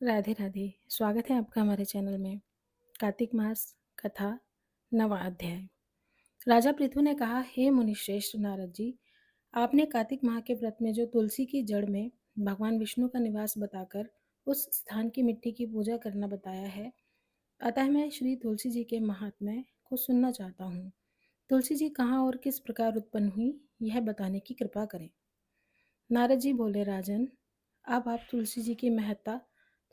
राधे राधे। स्वागत है आपका हमारे चैनल में। कार्तिक मास कथा, नवा अध्याय। राजा पृथु ने कहा, हे मुनिश्रेष्ठ नारद जी, आपने कार्तिक माह के व्रत में जो तुलसी की जड़ में भगवान विष्णु का निवास बताकर उस स्थान की मिट्टी की पूजा करना बताया है, अतः मैं श्री तुलसी जी के महात्म्य को सुनना चाहता हूँ। तुलसी जी कहाँ और किस प्रकार उत्पन्न हुई, यह बताने की कृपा करें। नारद जी बोले, राजन, अब आप तुलसी जी की महत्ता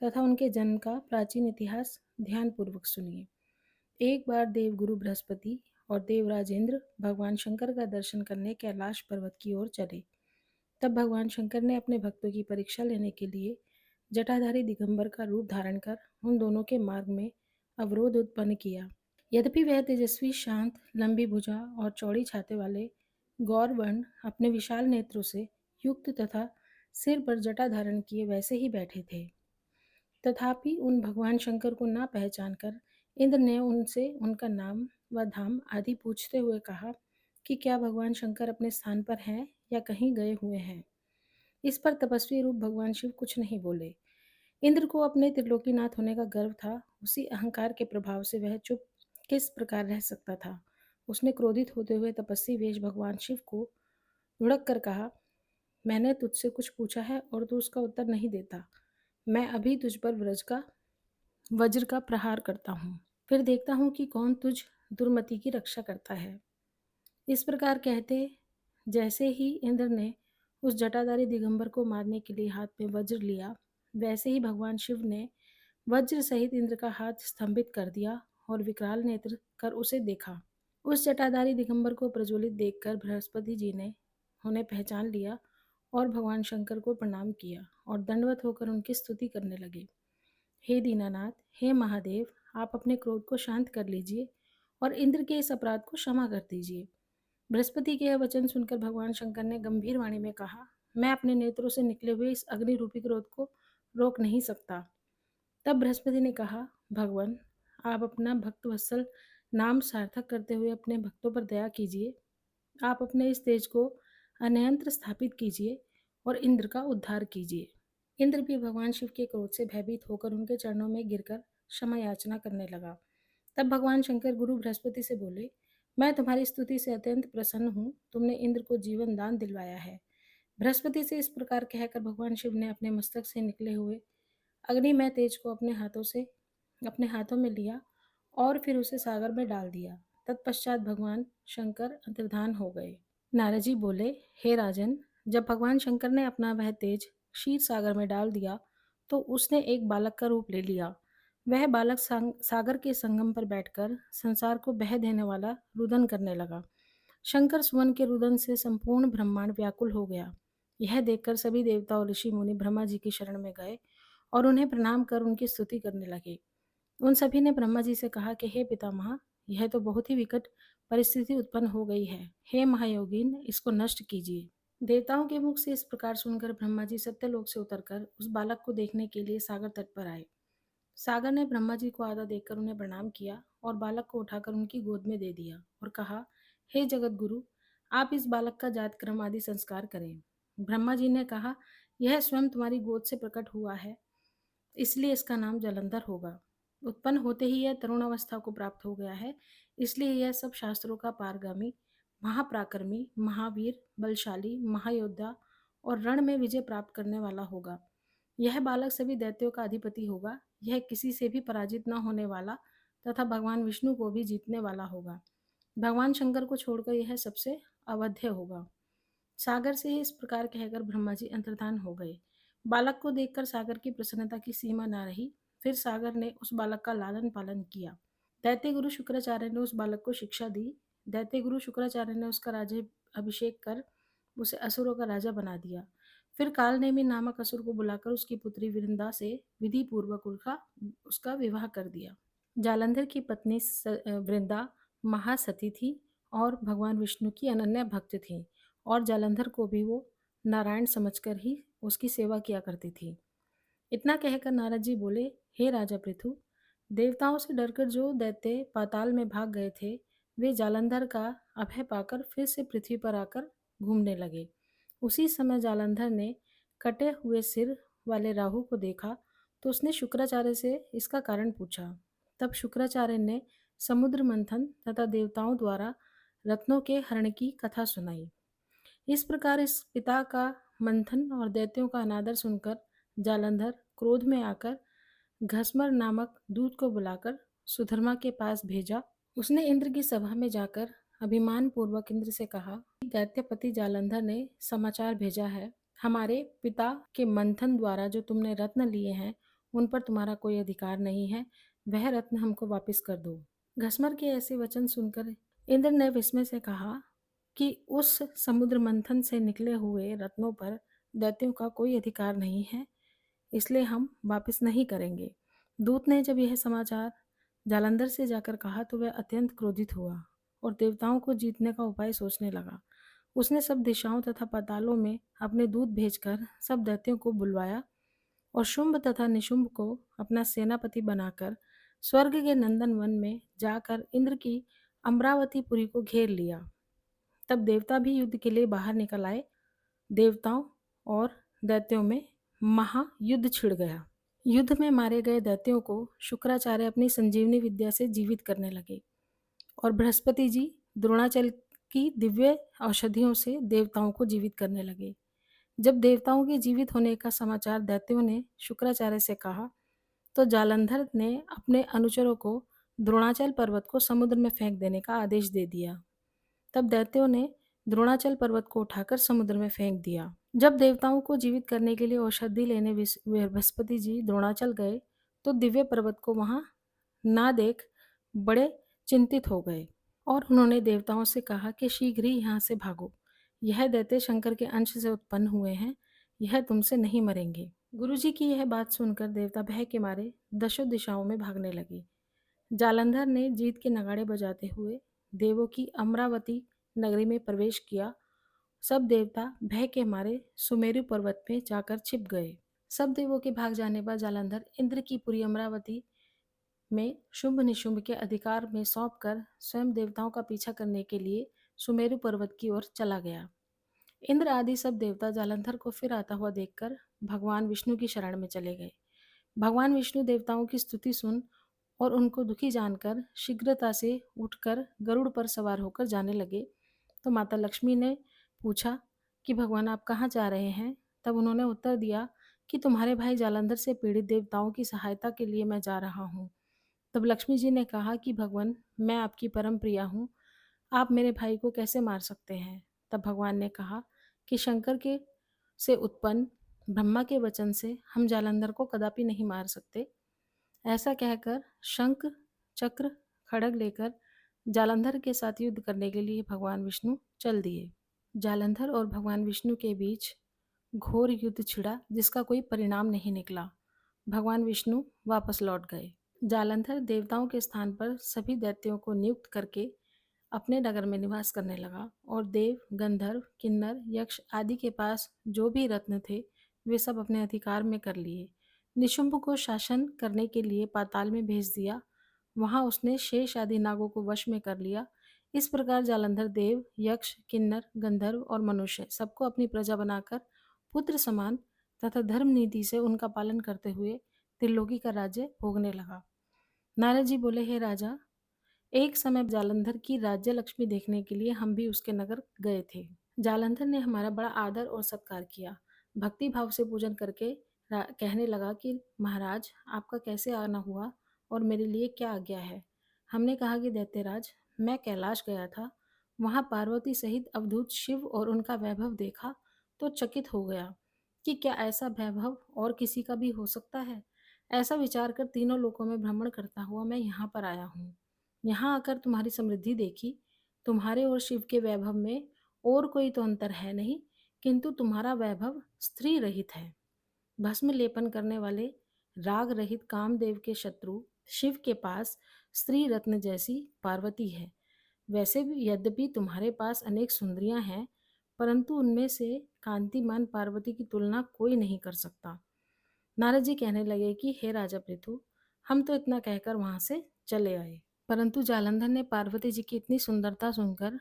तथा उनके जन्म का प्राचीन इतिहास ध्यानपूर्वक सुनिए। एक बार देवगुरु बृहस्पति और देवराज इंद्र भगवान शंकर का दर्शन करने कैलाश पर्वत की ओर चले। तब भगवान शंकर ने अपने भक्तों की परीक्षा लेने के लिए जटाधारी दिगंबर का रूप धारण कर उन दोनों के मार्ग में अवरोध उत्पन्न किया। यद्यपि वह तेजस्वी, शांत, लंबी भुजा और चौड़ी छाते वाले गौरवर्ण अपने विशाल नेत्रों से युक्त तथा सिर पर जटा धारण किए वैसे ही बैठे थे, तथापि उन भगवान शंकर को ना पहचान कर इंद्र ने उनसे उनका नाम व धाम आदि पूछते हुए कहा कि क्या भगवान शंकर अपने स्थान पर हैं या कहीं गए हुए हैं। इस पर तपस्वी रूप भगवान शिव कुछ नहीं बोले। इंद्र को अपने त्रिलोकीनाथ होने का गर्व था। उसी अहंकार के प्रभाव से वह चुप किस प्रकार रह सकता था। उसने क्रोधित होते हुए तपस्वी वेश भगवान शिव को लुढ़क कर कहा, मैंने तुझसे कुछ पूछा है और तू उसका उत्तर नहीं देता। मैं अभी तुझ पर वज्र का प्रहार करता हूँ, फिर देखता हूँ कि कौन तुझ दुर्मति की रक्षा करता है। इस प्रकार कहते जैसे ही इंद्र ने उस जटाधारी दिगंबर को मारने के लिए हाथ में वज्र लिया, वैसे ही भगवान शिव ने वज्र सहित इंद्र का हाथ स्तंभित कर दिया और विकराल नेत्र कर उसे देखा। उस जटाधारी दिगंबर को प्रज्वलित देखकर बृहस्पति जी ने उन्हें पहचान लिया और भगवान शंकर को प्रणाम किया और दंडवत होकर उनकी स्तुति करने लगे। हे दीनानाथ, हे महादेव, आप अपने क्रोध को शांत कर लीजिए और इंद्र के इस अपराध को क्षमा कर दीजिए। बृहस्पति के यह वचन सुनकर भगवान शंकर ने गंभीर वाणी में कहा, मैं अपने नेत्रों से निकले हुए इस अग्नि रूपी क्रोध को रोक नहीं सकता। तब बृहस्पति ने कहा, भगवान, आप अपना भक्त वत्सल नाम सार्थक करते हुए अपने भक्तों पर दया कीजिए। आप अपने इस तेज को अन्यंत्र स्थापित कीजिए और इंद्र का उद्धार कीजिए। इंद्र भी भगवान शिव के क्रोध से भयभीत होकर उनके चरणों में गिरकर क्षमा याचना करने लगा। तब भगवान शंकर गुरु बृहस्पति से बोले, मैं तुम्हारी स्तुति से अत्यंत प्रसन्न हूँ। तुमने इंद्र को जीवन दान दिलवाया है। बृहस्पति से इस प्रकार कहकर भगवान शिव ने अपने मस्तक से निकले हुए अग्निमय तेज को अपने हाथों में लिया और फिर उसे सागर में डाल दिया। तत्पश्चात भगवान शंकर अंतर्धान हो गए। नारद जी बोले, हे राजन, जब भगवान शंकर ने अपना वह तेज क्षीर सागर में डाल दिया तो उसने एक बालक का रूप ले लिया। वह बालक सागर के संगम पर बैठकर संसार को बह देने वाला रुदन करने लगा। शंकर सुवन के रुदन से संपूर्ण ब्रह्मांड व्याकुल हो गया। यह देखकर सभी देवता और ऋषि मुनि ब्रह्मा जी की शरण में गए और उन्हें प्रणाम कर उनकी स्तुति करने लगे। उन सभी ने ब्रह्मा जी से कहा कि हे पितामह, यह तो बहुत ही विकट परिस्थिति उत्पन्न हो गई है। हे महायोगीन, इसको नष्ट कीजिए। देवताओं के मुख से इस प्रकार सुनकर ब्रह्मा जी सत्यलोक से उतरकर उस बालक को देखने के लिए सागर तट पर आए। सागर ने ब्रह्मा जी को आधा देखकर उन्हें प्रणाम किया और बालक को उठाकर उनकी गोद में दे दिया और कहा, हे जगत गुरु, आप इस बालक का जात क्रम आदि संस्कार करें। ब्रह्मा जी ने कहा, यह स्वयं तुम्हारी गोद से प्रकट हुआ है, इसलिए इसका नाम जलंधर होगा। उत्पन्न होते ही यह तरुण अवस्था को प्राप्त हो गया है, इसलिए यह सब शास्त्रों का पारगामी, महापराक्रमी, महावीर, बलशाली, महायोद्धा और रण में विजय प्राप्त करने वाला होगा। यह बालक सभी दैत्यों का अधिपति होगा। यह किसी से भी पराजित न होने वाला तथा भगवान विष्णु को भी जीतने वाला होगा। भगवान शंकर को छोड़कर यह सबसे अवध्य होगा। सागर से इस प्रकार कहकर ब्रह्मा जी अंतर्धान हो गए। बालक को देखकर सागर की प्रसन्नता की सीमा न रही। फिर सागर ने उस बालक का लालन पालन किया। दैत्य गुरु शुक्राचार्य ने उस बालक को शिक्षा दी। दैत्य गुरु शुक्राचार्य ने उसका राज्य अभिषेक कर उसे असुरों का राजा बना दिया। फिर कालनेमी नामक असुर को बुलाकर उसकी पुत्री वृंदा से विधि पूर्वक उसका विवाह कर दिया। जालंधर की पत्नी वृंदा महासती थी और भगवान विष्णु की अनन्य भक्त थी और जालंधर को भी वो नारायण समझकर ही उसकी सेवा किया करती थी। इतना कहकर नारद जी बोले, हे राजा पृथु, देवताओं से डरकर जो दैत्य पाताल में भाग गए थे, वे जालंधर का अभय पाकर फिर से पृथ्वी पर आकर घूमने लगे। उसी समय जालंधर ने कटे हुए सिर वाले राहु को देखा तो उसने शुक्राचार्य से इसका कारण पूछा। तब शुक्राचार्य ने समुद्र मंथन तथा देवताओं द्वारा रत्नों के हरण की कथा सुनाई। इस प्रकार इस पिता का मंथन और दैत्यों का अनादर सुनकर जालंधर क्रोध में आकर घसमर नामक दूत को बुलाकर सुधर्मा के पास भेजा। उसने इंद्र की सभा में जाकर अभिमान पूर्वक इंद्र से कहा, दैत्यपति जालंधर ने समाचार भेजा है, हमारे पिता के मंथन द्वारा जो तुमने रत्न लिए हैं उन पर तुम्हारा कोई अधिकार नहीं है, वह रत्न हमको वापस कर दो। घसमर के ऐसे वचन सुनकर इंद्र ने विस्मय से कहा कि उस समुद्र मंथन से निकले हुए रत्नों पर दैत्यों का कोई अधिकार नहीं है, इसलिए हम वापस नहीं करेंगे। दूत ने जब यह समाचार जालंधर से जाकर कहा तो वह अत्यंत क्रोधित हुआ और देवताओं को जीतने का उपाय सोचने लगा। उसने सब दिशाओं तथा पातालों में अपने दूत भेजकर सब दैत्यों को बुलवाया और शुंभ तथा निशुंभ को अपना सेनापति बनाकर स्वर्ग के नंदन वन में जाकर इंद्र की अमरावतीपुरी को घेर लिया। तब देवता भी युद्ध के लिए बाहर निकल आए। देवताओं और दैत्यों में महायुद्ध छिड़ गया। युद्ध में मारे गए दैत्यों को शुक्राचार्य अपनी संजीवनी विद्या से जीवित करने लगे और बृहस्पति जी द्रोणाचल की दिव्य औषधियों से देवताओं को जीवित करने लगे। जब देवताओं के जीवित होने का समाचार दैत्यों ने शुक्राचार्य से कहा तो जालंधर ने अपने अनुचरों को द्रोणाचल पर्वत को समुद्र में फेंक देने का आदेश दे दिया। तब दैत्यों ने द्रोणाचल पर्वत को उठाकर समुद्र में फेंक दिया। जब देवताओं को जीवित करने के लिए औषधि लेने बृहस्पति जी द्रोणाचल गए तो दिव्य पर्वत को वहां ना देख बड़े चिंतित हो गए और उन्होंने देवताओं से कहा कि शीघ्र ही यहाँ से भागो, यह दैत्य शंकर के अंश से उत्पन्न हुए हैं, यह तुमसे नहीं मरेंगे। गुरुजी की यह बात सुनकर देवता भय के मारे दशों दिशाओं में भागने लगे। जालंधर ने जीत के नगाड़े बजाते हुए देवों की अमरावती नगरी में प्रवेश किया। सब देवता भय के मारे सुमेरु पर्वत में जाकर छिप गए। सब देवों के भाग जाने पर जालंधर इंद्र की पुरी अमरावती में शुंभ निशुंभ के अधिकार में सौंपकर स्वयं देवताओं का पीछा करने के लिए सुमेरु पर्वत की ओर चला गया। इंद्र आदि सब देवता जालंधर को फिर आता हुआ देखकर भगवान विष्णु की शरण में चले गए। भगवान विष्णु देवताओं की स्तुति सुन और उनको दुखी जानकर शीघ्रता से उठकर गरुड़ पर सवार होकर जाने लगे। तो माता लक्ष्मी ने पूछा कि भगवान आप कहाँ जा रहे हैं? तब उन्होंने उत्तर दिया कि तुम्हारे भाई जालंधर से पीड़ित देवताओं की सहायता के लिए मैं जा रहा हूँ। तब लक्ष्मी जी ने कहा कि भगवान मैं आपकी परम प्रिया हूँ, आप मेरे भाई को कैसे मार सकते हैं? तब भगवान ने कहा कि शंकर के से उत्पन्न ब्रह्मा के वचन से हम जालंधर को कदापि नहीं मार सकते। ऐसा कहकर शंख चक्र खड़ग लेकर जालंधर के साथ युद्ध करने के लिए भगवान विष्णु चल दिए। जालंधर और भगवान विष्णु के बीच घोर युद्ध छिड़ा जिसका कोई परिणाम नहीं निकला। भगवान विष्णु वापस लौट गए। जालंधर देवताओं के स्थान पर सभी दैत्यों को नियुक्त करके अपने नगर में निवास करने लगा और देव गंधर्व किन्नर यक्ष आदि के पास जो भी रत्न थे वे सब अपने अधिकार में कर लिए। निशुंभ को शासन करने के लिए पाताल में भेज दिया। वहां उसने शेष आदि नागों को वश में कर लिया। इस प्रकार जालंधर देव यक्ष किन्नर गंधर्व और मनुष्य सबको अपनी प्रजा बनाकर पुत्र समान तथा धर्म नीति से उनका पालन करते हुए त्रिलोकी का राज्य भोगने लगा। नारद जी बोले, हे राजा, एक समय जालंधर की राज्य लक्ष्मी देखने के लिए हम भी उसके नगर गए थे। जालंधर ने हमारा बड़ा आदर और सत्कार किया। भक्ति भाव से पूजन करके कहने लगा कि महाराज आपका कैसे आना हुआ और मेरे लिए क्या आज्ञा है? हमने कहा कि दैत्यराज मैं कैलाश गया था, वहां पार्वती सहित अवधूत शिव और उनका वैभव देखा तो चकित हो गया कि क्या ऐसा वैभव और किसी का भी हो सकता है। ऐसा विचार कर तीनों लोकों में भ्रमण करता हुआ मैं यहाँ पर आया हूँ। यहाँ आकर तुम्हारी समृद्धि देखी। तुम्हारे और शिव के वैभव में और कोई तो अंतर है नहीं, किंतु तुम्हारा वैभव स्त्री रहित है। भस्म लेपन करने वाले राग रहित कामदेव के शत्रु शिव के पास स्त्री रत्न जैसी पार्वती है। वैसे भी यद्यपि तुम्हारे पास अनेक सुंदरियां हैं, परंतु उनमें से कांतिमान पार्वती की तुलना कोई नहीं कर सकता। नारद जी कहने लगे कि हे राजा पृथु, हम तो इतना कहकर वहां से चले आए, परंतु जालंधर ने पार्वती जी की इतनी सुंदरता सुनकर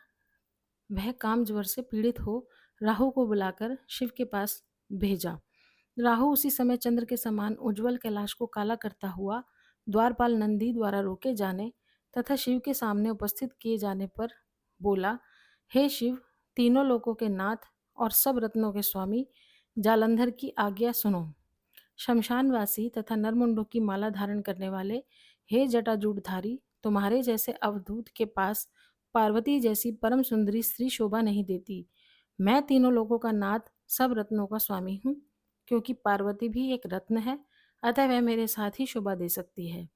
वह काम ज्वर से पीड़ित हो राहु को बुलाकर शिव के पास भेजा। राहु उसी समय चंद्र के समान उज्ज्वल कैलाश को काला करता हुआ द्वारपाल नंदी द्वारा रोके जाने तथा शिव के सामने उपस्थित किए जाने पर बोला, हे शिव, तीनों लोकों के नाथ और सब रत्नों के स्वामी, जालंधर की आज्ञा सुनो। शमशानवासी तथा नरमुंडों की माला धारण करने वाले, हे जटाजूटधारी, तुम्हारे जैसे अवधूत के पास पार्वती जैसी परम सुंदरी स्त्री शोभा नहीं देती। मैं तीनों लोगों का नाथ, सब रत्नों का स्वामी हूँ। क्योंकि पार्वती भी एक रत्न है, अतः वह मेरे साथ ही शोभा दे सकती है।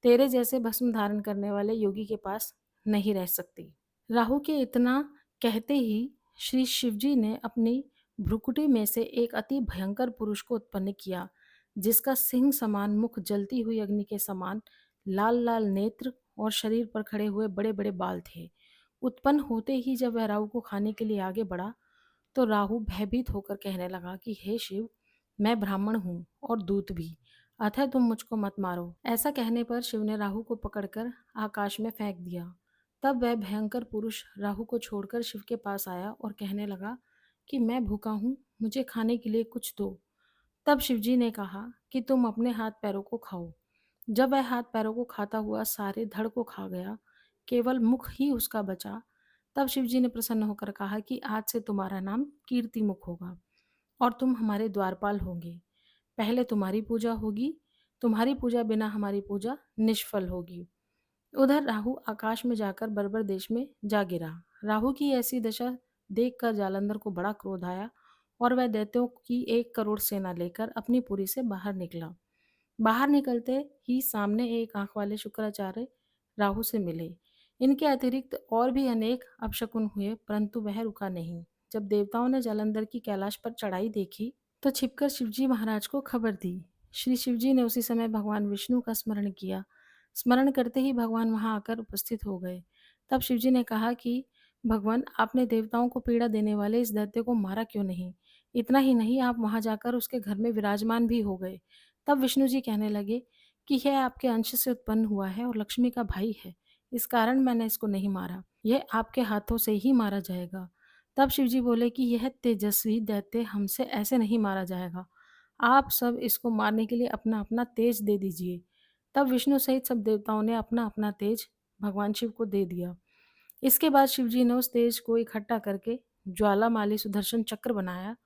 तेरे जैसे भस्म धारण करने वाले योगी के पास नहीं रह सकती। राहु के इतना कहते ही श्री शिवजी ने अपनी भ्रुकुटी में से एक अति भयंकर पुरुष को उत्पन्न किया, जिसका सिंह समान मुख, जलती हुई अग्नि के समान लाल लाल नेत्र और शरीर पर खड़े हुए बड़े बड़े बाल थे। उत्पन्न होते ही जब वह राहु को खाने के लिए आगे बढ़ा, तो राहु भयभीत होकर कहने लगा कि हे शिव, मैं ब्राह्मण हूँ और दूत भी, अतः तुम मुझको मत मारो। ऐसा कहने पर शिव ने राहु को पकड़कर आकाश में फेंक दिया। तब वह भयंकर पुरुष राहु को छोड़कर शिव के पास आया और कहने लगा कि मैं भूखा हूँ, मुझे खाने के लिए कुछ दो। तब शिवजी ने कहा कि तुम अपने हाथ पैरों को खाओ। जब वह हाथ पैरों को खाता हुआ सारे धड़ को खा गया, केवल मुख ही उसका बचा, तब शिवजी ने प्रसन्न होकर कहा कि आज से तुम्हारा नाम कीर्ति मुख होगा और तुम हमारे द्वारपाल होंगे। पहले तुम्हारी पूजा होगी, तुम्हारी पूजा बिना हमारी पूजा निष्फल होगी। उधर राहु आकाश में जाकर बर्बर देश में जा गिरा। राहु की ऐसी दशा देखकर जालंधर को बड़ा क्रोध आया और वह दैत्यों की 1 करोड़ सेना लेकर अपनी पुरी से बाहर निकला। बाहर निकलते ही सामने एक आंख वाले शुक्राचार्य राहु से मिले। इनके अतिरिक्त और भी अनेक अपशकुन हुए, परंतु वह रुका नहीं। जब देवताओं ने जालंधर की कैलाश पर चढ़ाई देखी, तो छिपकर शिवजी महाराज को खबर दी। श्री शिवजी ने उसी समय भगवान विष्णु का स्मरण किया। स्मरण करते ही भगवान वहां आकर उपस्थित हो गए। तब शिवजी ने कहा कि भगवान, आपने देवताओं को पीड़ा देने वाले इस दैत्य को मारा क्यों नहीं? इतना ही नहीं, आप वहां जाकर उसके घर में विराजमान भी हो गए। तब विष्णु जी कहने लगे कि यह आपके अंश से उत्पन्न हुआ है और लक्ष्मी का भाई है, इस कारण मैंने इसको नहीं मारा। यह आपके हाथों से ही मारा जाएगा। तब शिवजी बोले कि यह तेजस्वी दैत्य हमसे ऐसे नहीं मारा जाएगा। आप सब इसको मारने के लिए अपना अपना तेज दे दीजिए। तब विष्णु सहित सब देवताओं ने अपना अपना तेज भगवान शिव को दे दिया। इसके बाद शिवजी ने उस तेज को इकट्ठा करके ज्वालामाली सुदर्शन चक्र बनाया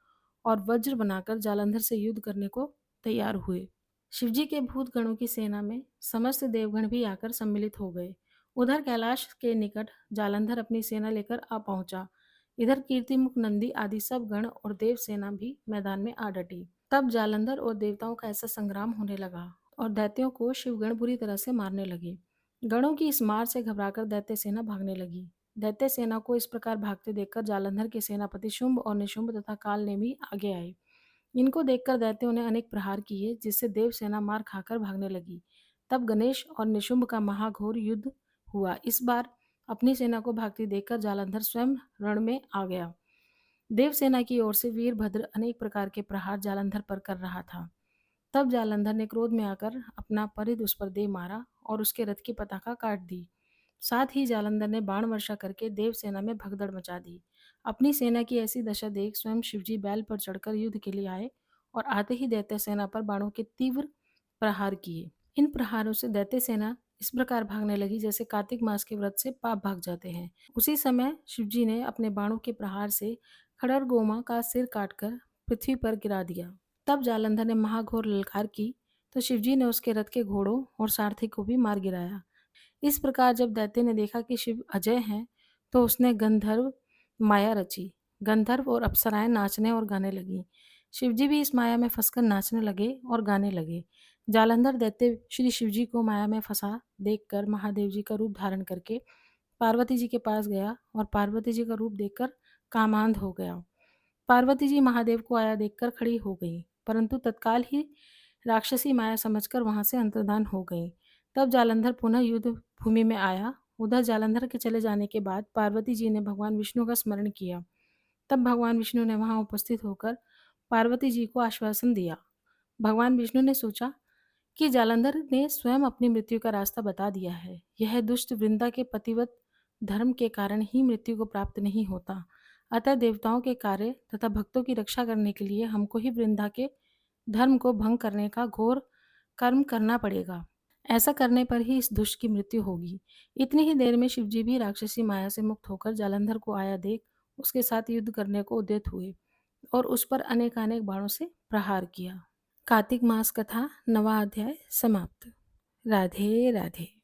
और वज्र बनाकर जालंधर से युद्ध करने को तैयार हुए। शिवजी के भूत गणों की सेना में समस्त देवगण भी आकर सम्मिलित हो गए। उधर कैलाश के निकट जालंधर अपनी सेना लेकर आ पहुंचा। इधर कीर्तिमुख, नंदी आदि सब गण और देव सेना भी मैदान में आ डटी। तब जालंधर और देवताओं का ऐसा संग्राम होने लगा और दैत्यों को शिवगण बुरी तरह से मारने लगे। गणों की इस मार से घबराकर दैत्य सेना भागने लगी। दैत्य सेना को इस प्रकार भागते देखकर जालंधर के सेनापति शुंभ और निशुंभ तथा कालनेमी आगे आए। इनको देखकर दैत्यों ने अनेक प्रहार किए, जिससे देव सेना मार खाकर भागने लगी। तब गणेश और निशुंभ का महाघोर युद्ध हुआ। इस बार अपनी सेना को भागती देखकर जालंधर स्वयं रण में आ गया। देव सेना की ओर से वीरभद्र अनेक प्रकार के प्रहार जालंधर पर कर रहा था। तब जालंधर ने क्रोध में आकर अपना परिध उस पर दे मारा और उसके रथ की पताका काट दी। साथ ही जालंधर ने बाण वर्षा करके देव सेना में भगदड़ मचा दी। अपनी सेना की ऐसी दशा देख स्वयं शिवजी बैल पर चढ़कर युद्ध के लिए आए और आते ही दैत्य सेना पर बाणों के तीव्र प्रहार किए। इन प्रहारों से दैत्य सेना इस प्रकार भागने लगी जैसे कार्तिक मास के व्रत से पाप भाग जाते हैं। उसी समय शिवजी ने अपने बाणों के प्रहार से खड़रगोमा का सिर काटकर पृथ्वी पर गिरा दिया। तब जालंधर ने महाघोर ललकार की, तो शिवजी ने उसके रथ के घोड़ों और सारथी को भी मार गिराया। इस प्रकार जब दैत्य ने देखा कि शिव अजय हैं, तो उसने गंधर्व माया रची। गंधर्व और अप्सराएं नाचने और गाने लगी। शिवजी भी इस माया में फंसकर नाचने लगे और गाने लगे। जालंधर दैत्य श्री शिवजी को माया में फंसा देखकर महादेव जी का रूप धारण करके पार्वती जी के पास गया और पार्वती जी का रूप देखकर कामांध हो गया। पार्वती जी महादेव को आया देखकर खड़ी हो गई, परंतु तत्काल ही राक्षसी माया समझकर वहां से अंतर्धान हो गई। तब जालंधर पुनः युद्ध भूमि में आया। उधर जालंधर के चले जाने के बाद पार्वती जी ने भगवान विष्णु का स्मरण किया। तब भगवान विष्णु ने वहां उपस्थित होकर पार्वती जी को आश्वासन दिया। भगवान विष्णु ने सोचा कि जालंधर ने स्वयं अपनी मृत्यु का रास्ता बता दिया है। यह दुष्ट वृंदा के पतिव्रत धर्म के कारण ही मृत्यु को प्राप्त नहीं होता। अतः देवताओं के कार्य तथा भक्तों की रक्षा करने के लिए हमको ही वृंदा के धर्म को भंग करने का घोर कर्म करना पड़ेगा। ऐसा करने पर ही इस दुष्ट की मृत्यु होगी। इतनी ही देर में शिवजी भी राक्षसी माया से मुक्त होकर जालंधर को आया देख उसके साथ युद्ध करने को उद्यत हुए और उस पर अनेकानेक बाणों से प्रहार किया। कार्तिक मास कथा 9वां अध्याय समाप्त। राधे राधे।